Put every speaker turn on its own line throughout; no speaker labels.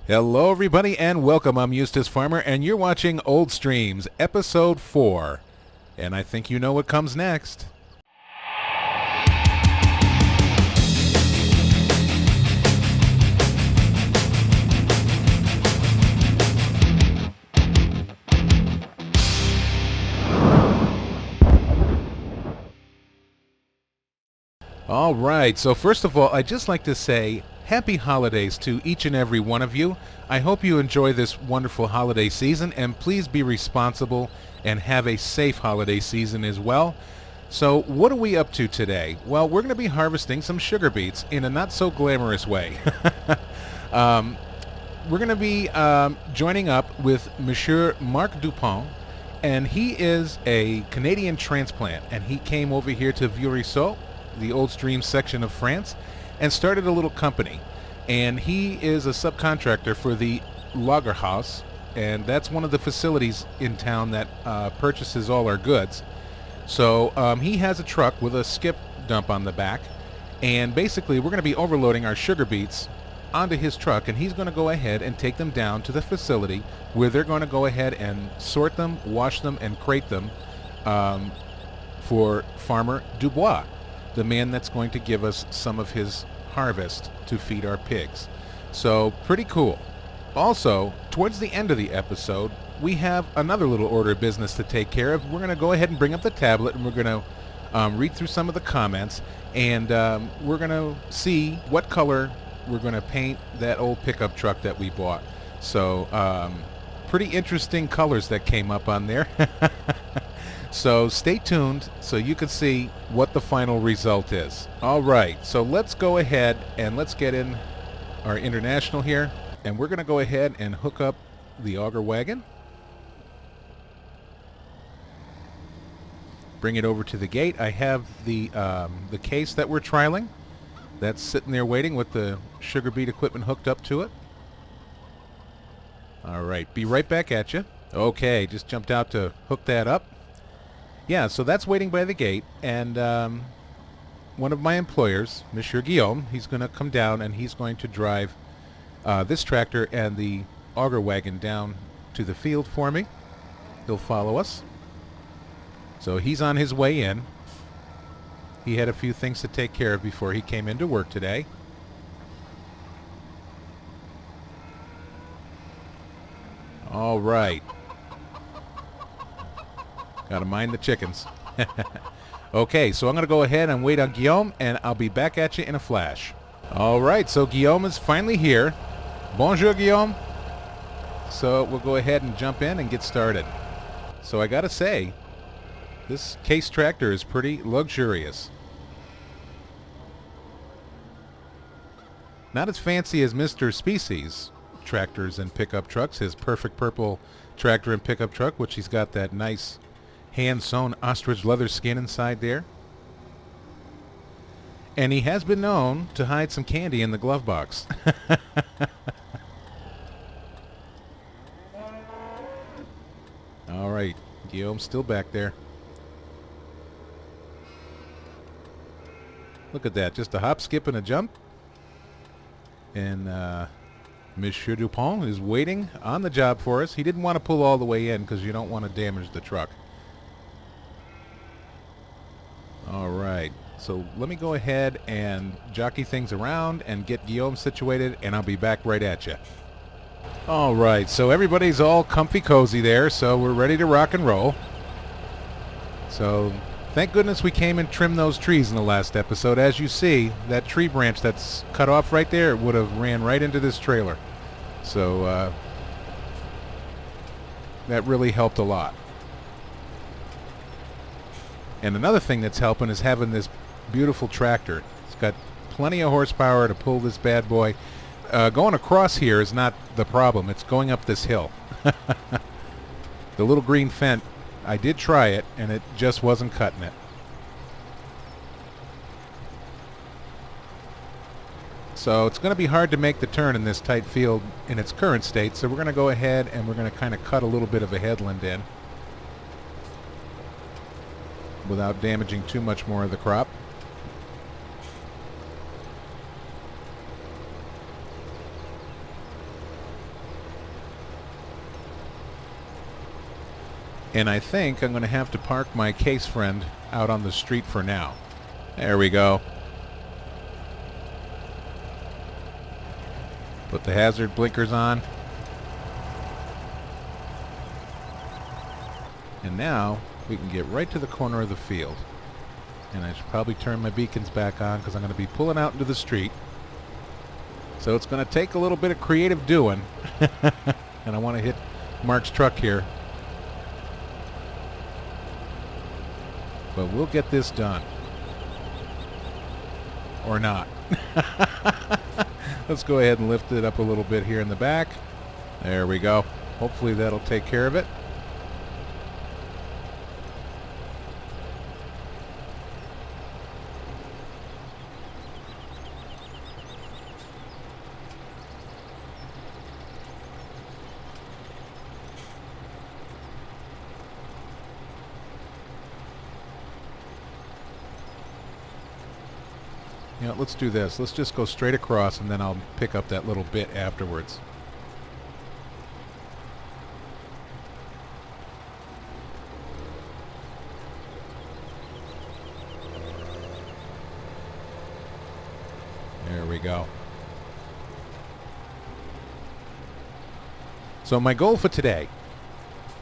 Hello everybody and welcome. I'm Eustace Pharmer and you're watching Old Streams, Episode 4. And I think you know what comes next. Alright, so first of all, I'd just like to say happy holidays to each and every one of you. I hope you enjoy this wonderful holiday season, and please be responsible and have a safe holiday season as well. So what are we up to today? Well, we're going to be harvesting some sugar beets in a not so glamorous way. We're going to be joining up with Monsieur Marc Dupont, and he is a Canadian transplant, and he came over here to Wheels247, the Old Streams section of France, and started a little company. And he is a subcontractor for the Lager House, and that's one of the facilities in town that purchases all our goods. So he has a truck with a skip dump on the back, and basically we're going to be overloading our sugar beets onto his truck, and he's going to go ahead and take them down to the facility where they're going to go ahead and sort them, wash them, and crate them for Farmer Dubois, the man that's going to give us some of his harvest to feed our pigs. So pretty cool. Also, towards the end of the episode, we have another little order of business to take care of. We're going to go ahead and bring up the tablet, and we're going to read through some of the comments, and we're going to see what color we're going to paint that old pickup truck that we bought. So pretty interesting colors that came up on there. So stay tuned so you can see what the final result is. Alright, so let's go ahead and let's get in our international here, and we're going to go ahead and hook up the auger wagon. Bring it over to the gate. I have the case that we're trialing. That's sitting there waiting with the sugar beet equipment hooked up to it. Alright, be right back at you. Okay, just jumped out to hook that up. Yeah, so that's waiting by the gate, and one of my employers, Monsieur Guillaume, he's going to come down and he's going to drive this tractor and the auger wagon down to the field for me. He'll follow us. So he's on his way in. He had a few things to take care of before he came into work today. All right. Gotta mind the chickens. Okay, so I'm gonna go ahead and wait on Guillaume, and I'll be back at you in a flash. Alright, so Guillaume is finally here. Bonjour, Guillaume. So we'll go ahead and jump in and get started. So I gotta say, this case tractor is pretty luxurious. Not as fancy as Mr.Species tractors and pickup trucks, his perfect purple tractor and pickup truck, which he's got that nice hand-sewn ostrich leather skin inside there. And he has been known to hide some candy in the glove box. All right, Guillaume's still back there. Look at that, just a hop, skip, and a jump. And Monsieur Dupont is waiting on the job for us. He didn't want to pull all the way in because you don't want to damage the truck. Alright, so let me go ahead and jockey things around and get Guillaume situated, and I'll be back right at you. Alright, so everybody's all comfy cozy there, so we're ready to rock and roll. So thank goodness we came and trimmed those trees in the last episode. As you see, that tree branch that's cut off right there would have ran right into this trailer. So that really helped a lot. And another thing that's helping is having this beautiful tractor. It's got plenty of horsepower to pull this bad boy. Going across here is not the problem. It's going up this hill. The little green fence, I did try it, and it just wasn't cutting it. So it's going to be hard to make the turn in this tight field in its current state, so we're going to go ahead and we're going to kind of cut a little bit of a headland in without damaging too much more of the crop. And I think I'm going to have to park my case friend out on the street for now. There we go. Put the hazard blinkers on. And now we can get right to the corner of the field. And I should probably turn my beacons back on because I'm going to be pulling out into the street. So it's going to take a little bit of creative doing. And I want to hit Mark's truck here. But we'll get this done. Or not. Let's go ahead and lift it up a little bit here in the back. There we go. Hopefully that'll take care of it. You know, let's do this. Let's just go straight across and then I'll pick up that little bit afterwards. There we go. So my goal for today,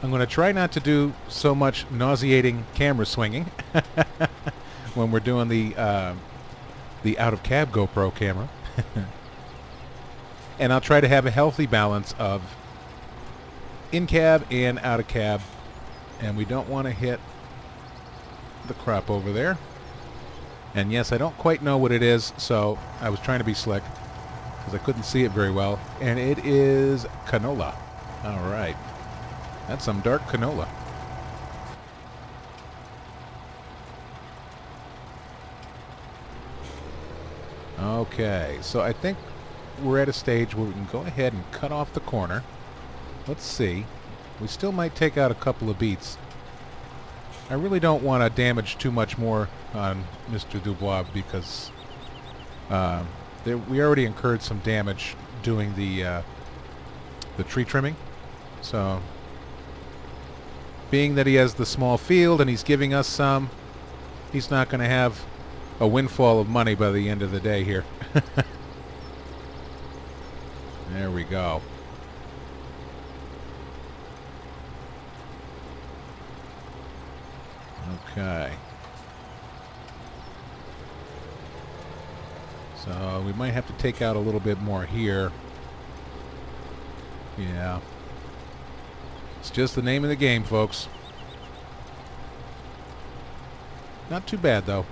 I'm going to try not to do so much nauseating camera swinging when we're doing the out-of-cab GoPro camera. And I'll try to have a healthy balance of in-cab and out-of-cab. And we don't want to hit the crop over there. And yes, I don't quite know what it is, so I was trying to be slick because I couldn't see it very well. And it is canola. All right. That's some dark canola. Okay, so I think we're at a stage where we can go ahead and cut off the corner. Let's see. We still might take out a couple of beets. I really don't want to damage too much more on Mr. Dubois because we already incurred some damage doing the tree trimming. So, being that he has the small field and he's giving us some, he's not going to have a windfall of money by the end of the day here. There we go. Okay. So we might have to take out a little bit more here. Yeah. It's just the name of the game, folks. Not too bad, though.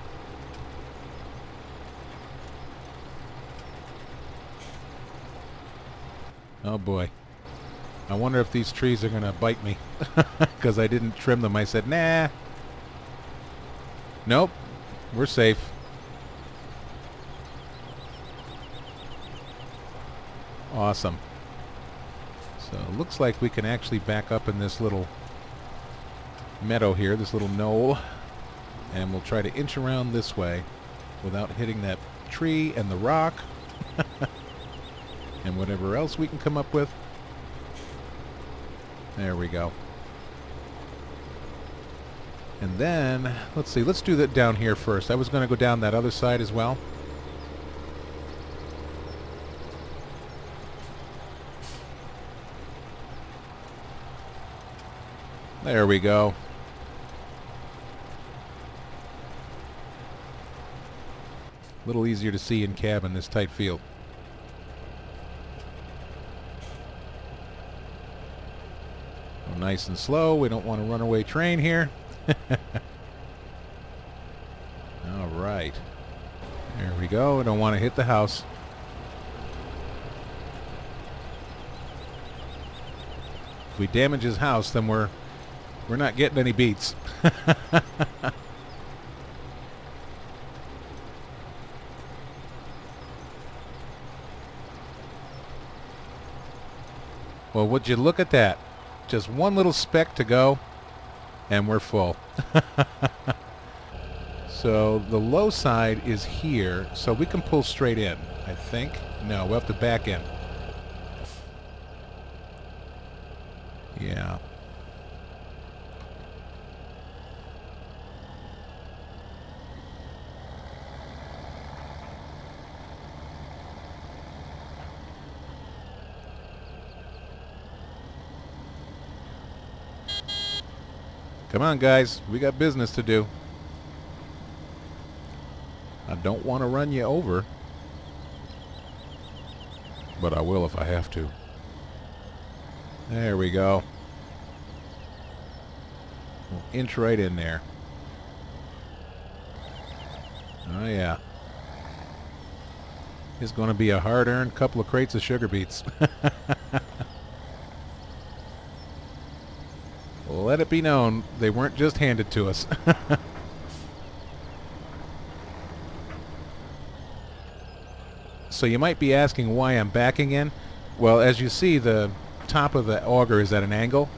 Oh boy. I wonder if these trees are going to bite me because I didn't trim them. I said, nah. Nope. We're safe. Awesome. So it looks like we can actually back up in this little meadow here, this little knoll. And we'll try to inch around this way without hitting that tree and the rock. And whatever else we can come up with. There we go. And then, let's see, let's do that down here first. I was going to go down that other side as well. There we go. A little easier to see in cab in this tight field. Nice and slow. We don't want a runaway train here. All right. There we go. We don't want to hit the house. If we damage his house, then we're not getting any beets. Well, would you look at that? Just one little speck to go, and we're full. So the low side is here, so we can pull straight in, I think. No, we'll have to back in. Yeah. Come on, guys. We got business to do. I don't want to run you over, but I will if I have to. There we go. We'll inch right in there. Oh, yeah. It's going to be a hard-earned couple of crates of sugar beets. Let it be known, they weren't just handed to us. So you might be asking why I'm backing in. Well, as you see, the top of the auger is at an angle,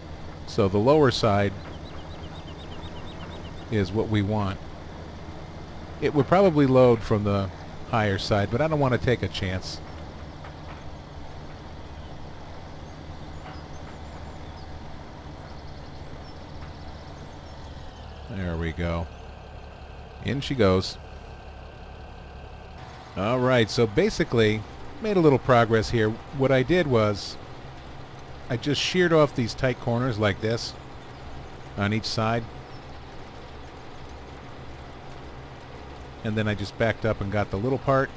so the lower side is what we want. It would probably load from the higher side, but I don't want to take a chance. There we go. In she goes. Alright, so basically, made a little progress here. What I did was, I just sheared off these tight corners like this on each side. And then I just backed up and got the little part.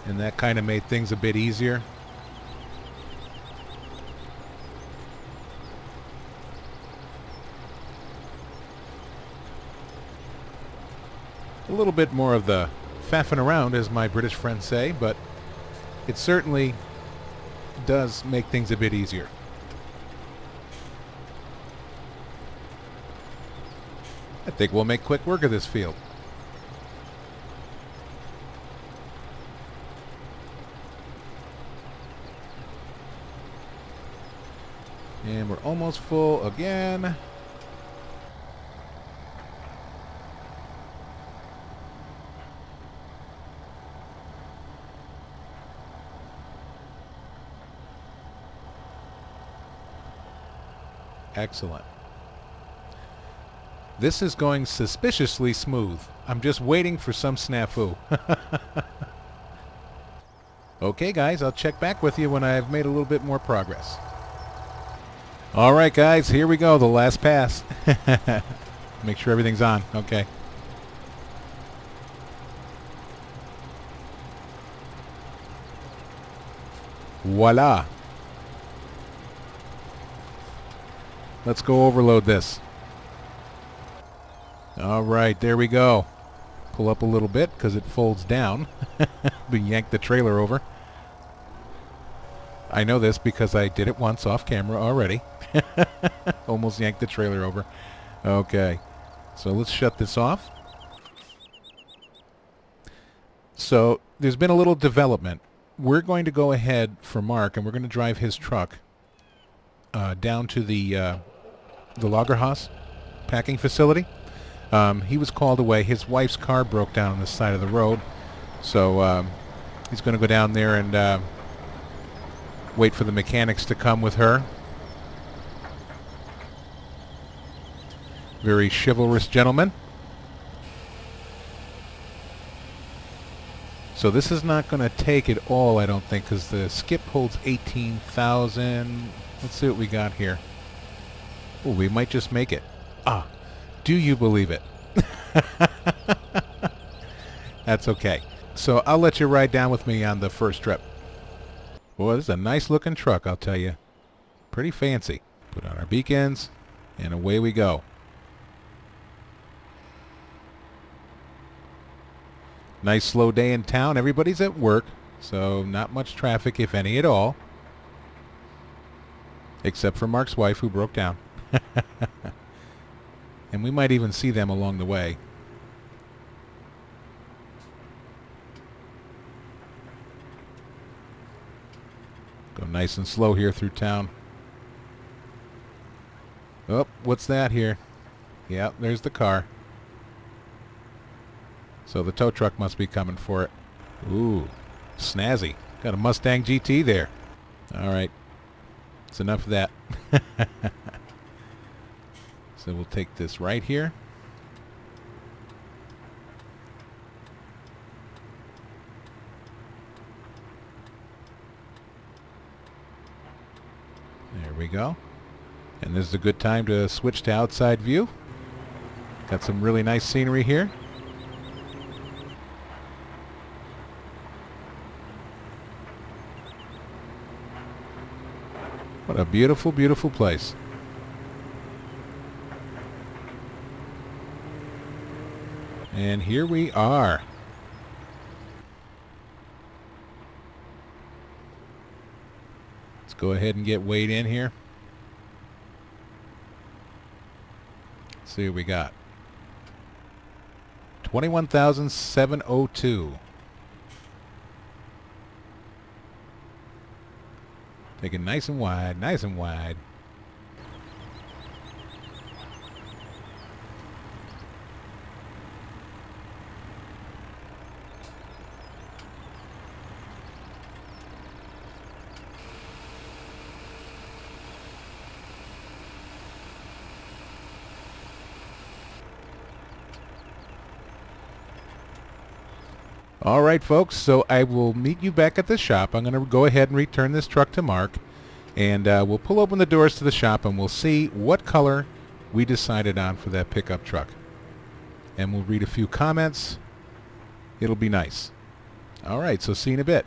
And that kind of made things a bit easier. A little bit more of the faffing around, as my British friends say, but it certainly does make things a bit easier. I think we'll make quick work of this field. And we're almost full again. Excellent. This is going suspiciously smooth. I'm just waiting for some snafu. Okay, guys, I'll check back with you when I've made a little bit more progress. All right, guys, here we go. The last pass. Make sure everything's on. Okay. Voila. Let's go overload this. All right, there we go. Pull up a little bit because it folds down. We yank the trailer over. I know this because I did it once off camera already. Almost yanked the trailer over. Okay, so let's shut this off. So there's been a little development. We're going to go ahead for Mark, and we're going to drive his truck down to the Lagerhaus packing facility. He was called away. His wife's car broke down on the side of the road, so he's going to go down there and wait for the mechanics to come with her. Very chivalrous gentleman. So this is not going to take it all, I don't think, because the skip holds 18,000. Let's see what we got here. Oh, we might just make it. Ah, do you believe it? That's okay. So I'll let you ride down with me on the first trip. Boy, this is a nice looking truck, I'll tell you. Pretty fancy. Put on our beacons, and away we go. Nice slow day in town. Everybody's at work, so not much traffic, if any at all. Except for Mark's wife, who broke down. And we might even see them along the way. Go nice and slow here through town. Oh, what's that here? Yeah, there's the car. So the tow truck must be coming for it. Ooh, snazzy. Got a Mustang GT there. All right. That's enough of that. So we'll take this right here. go. And this is a good time to switch to outside view. Got some really nice scenery here. What a beautiful, beautiful place. And here we are. Let's go ahead and get weighed in here. Let's see what we got. 21,702. Take it nice and wide, nice and wide. All right, folks, so I will meet you back at the shop. I'm going to go ahead and return this truck to Mark, and we'll pull open the doors to the shop, and we'll see what color we decided on for that pickup truck. And we'll read a few comments. It'll be nice. All right, so see you in a bit.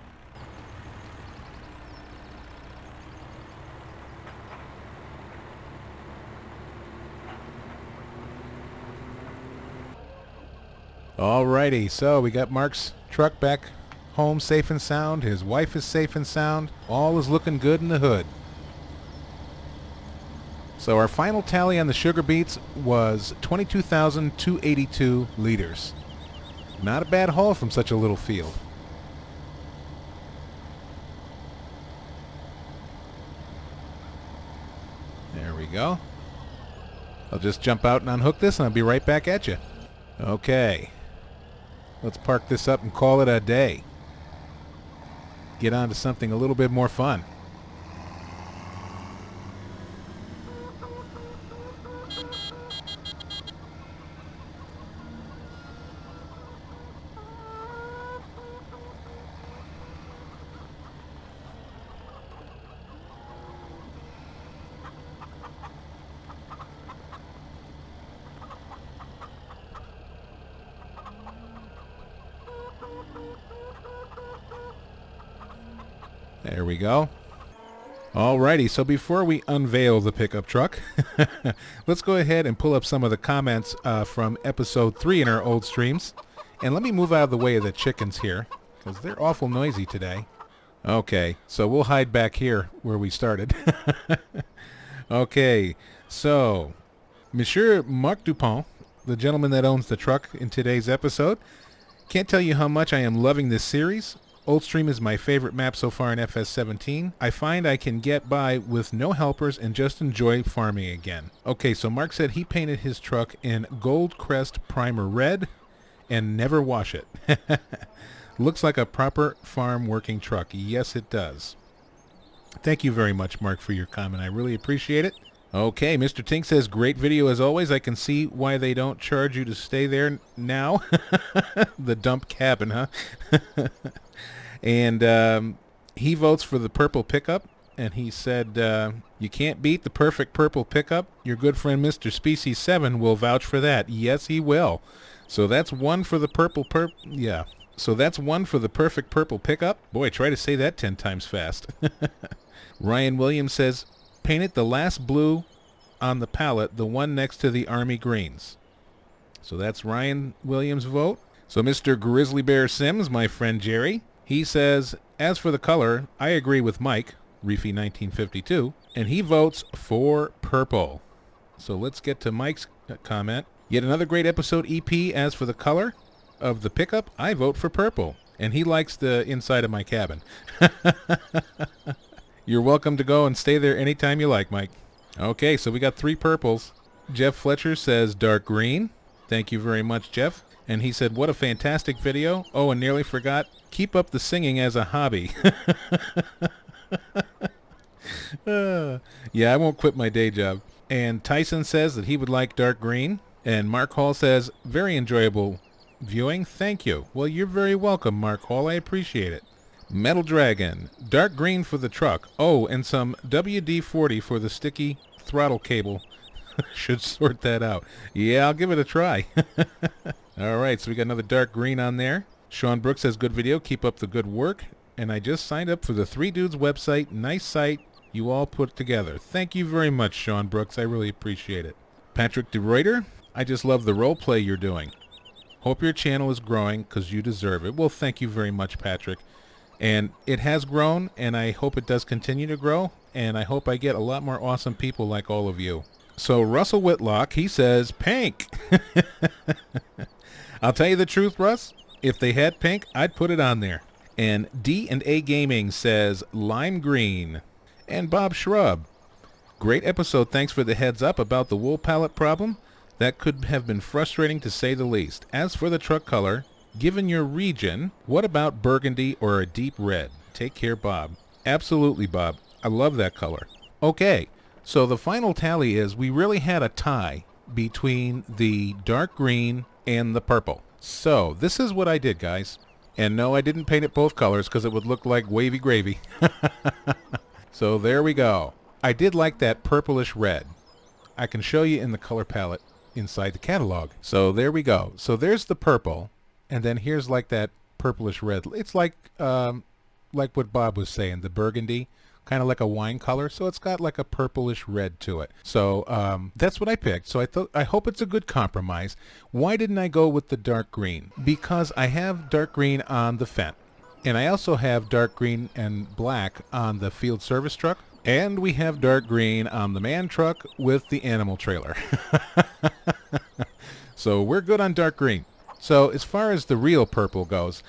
Alrighty, so we got Mark's truck back home safe and sound. His wife is safe and sound. All is looking good in the hood. So our final tally on the sugar beets was 22,282 liters. Not a bad haul from such a little field. There we go. I'll just jump out and unhook this and I'll be right back at you. Okay. Let's park this up and call it a day. Get on to something a little bit more fun. There we go. Alrighty, so before we unveil the pickup truck, let's go ahead and pull up some of the comments from episode 3 in our old streams. And let me move out of the way of the chickens here, because they're awful noisy today. Okay, so we'll hide back here where we started. Okay, so Monsieur Marc Dupont, the gentleman that owns the truck in today's episode, can't tell you how much I am loving this series. Oldstream is my favorite map so far in FS17. I find I can get by with no helpers and just enjoy farming again. Okay, so Mark said he painted his truck in Gold Crest Primer Red and never wash it. Looks like a proper farm working truck. Yes, it does. Thank you very much, Mark, for your comment. I really appreciate it. Okay, Mr. Tink says, great video as always. I can see why they don't charge you to stay there now. The dump cabin, huh? And he votes for the purple pickup. And he said, you can't beat the perfect purple pickup. Your good friend Mr.Species7 will vouch for that. Yes, he will. So that's one for the So that's one for the perfect purple pickup. Boy, try to say that 10 times fast. Ryan Williams says, painted the last blue on the palette, the one next to the army greens. So that's Ryan Williams' vote. So Mr. Grizzly Bear Sims, my friend Jerry, he says, as for the color, I agree with Mike, Reefy 1952, and he votes for purple. So let's get to Mike's comment. Yet another great episode, EP. As for the color of the pickup, I vote for purple. And he likes the inside of my cabin. You're welcome to go and stay there anytime you like, Mike. Okay, so we got 3 purples. Jeff Fletcher says dark green. Thank you very much, Jeff. And he said, what a fantastic video. Oh, and nearly forgot, keep up the singing as a hobby. Yeah, I won't quit my day job. And Tyson says that he would like dark green. And Mark Hall says, very enjoyable viewing. Thank you. Well, you're very welcome, Mark Hall. I appreciate it. Metal Dragon, dark green for the truck. Oh, and some WD-40 for the sticky throttle cable. Should sort that out. Yeah, I'll give it a try. All right, so we got another dark green on there. Sean Brooks says, good video. Keep up the good work. And I just signed up for the Three Dudes website. Nice site you all put together. Thank you very much, Sean Brooks. I really appreciate it. Patrick DeReuter, I just love the role play you're doing. Hope your channel is growing because you deserve it. Well, thank you very much, Patrick. And it has grown, and I hope it does continue to grow. And I hope I get a lot more awesome people like all of you. So Russell Whitlock, he says, pink. I'll tell you the truth, Russ. If they had pink, I'd put it on there. And D&A Gaming says, lime green. And Bob Shrub, great episode. Thanks for the heads up about the wool pallet problem. That could have been frustrating to say the least. As for the truck color, given your region, what about burgundy or a deep red? Take care, Bob. Absolutely, Bob. I love that color. Okay. So the final tally is we really had a tie between the dark green and the purple. So this is what I did, guys. And no, I didn't paint it both colors because it would look like wavy gravy. So there we go. I did like that purplish red. I can show you in the color palette inside the catalog. So there we go. So there's the purple, and then here's like that purplish red. It's like what Bob was saying, the burgundy. Kind of like a wine color, so it's got like a purplish red to it. So that's what I picked. So I hope it's a good compromise. Why didn't I go with the dark green? Because I have dark green on the Fendt, and I also have dark green and black on the field service truck, and we have dark green on the man truck with the animal trailer. So we're good on dark green. So as far as the real purple goes,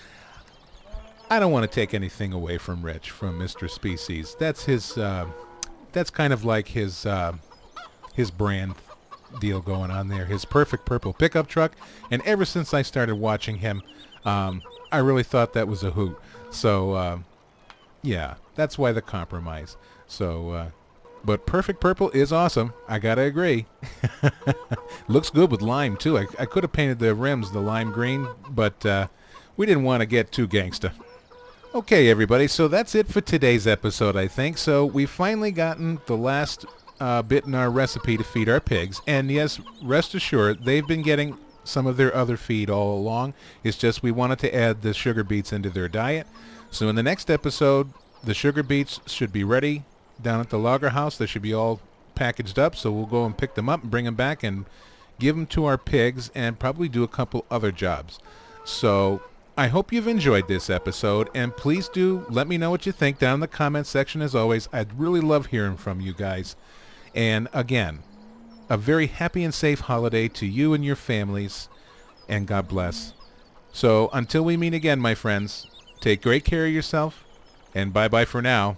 I don't want to take anything away from Rich, from Mr. Species. That's his, that's kind of like his brand deal going on there. His perfect purple pickup truck. And ever since I started watching him, I really thought that was a hoot. So, yeah, that's why the compromise. So, but perfect purple is awesome. I gotta agree. Looks good with lime, too. I could have painted the rims the lime green, but we didn't want to get too gangsta. Okay, everybody, so that's it for today's episode, I think. So we've finally gotten the last bit in our recipe to feed our pigs. And yes, rest assured, they've been getting some of their other feed all along. It's just we wanted to add the sugar beets into their diet. So in the next episode, the sugar beets should be ready down at the logger house. They should be all packaged up, so we'll go and pick them up and bring them back and give them to our pigs and probably do a couple other jobs. So I hope you've enjoyed this episode, and please do let me know what you think down in the comment section. As always, I'd really love hearing from you guys. And again, a very happy and safe holiday to you and your families, and God bless. So until we meet again, my friends, take great care of yourself, and bye-bye for now.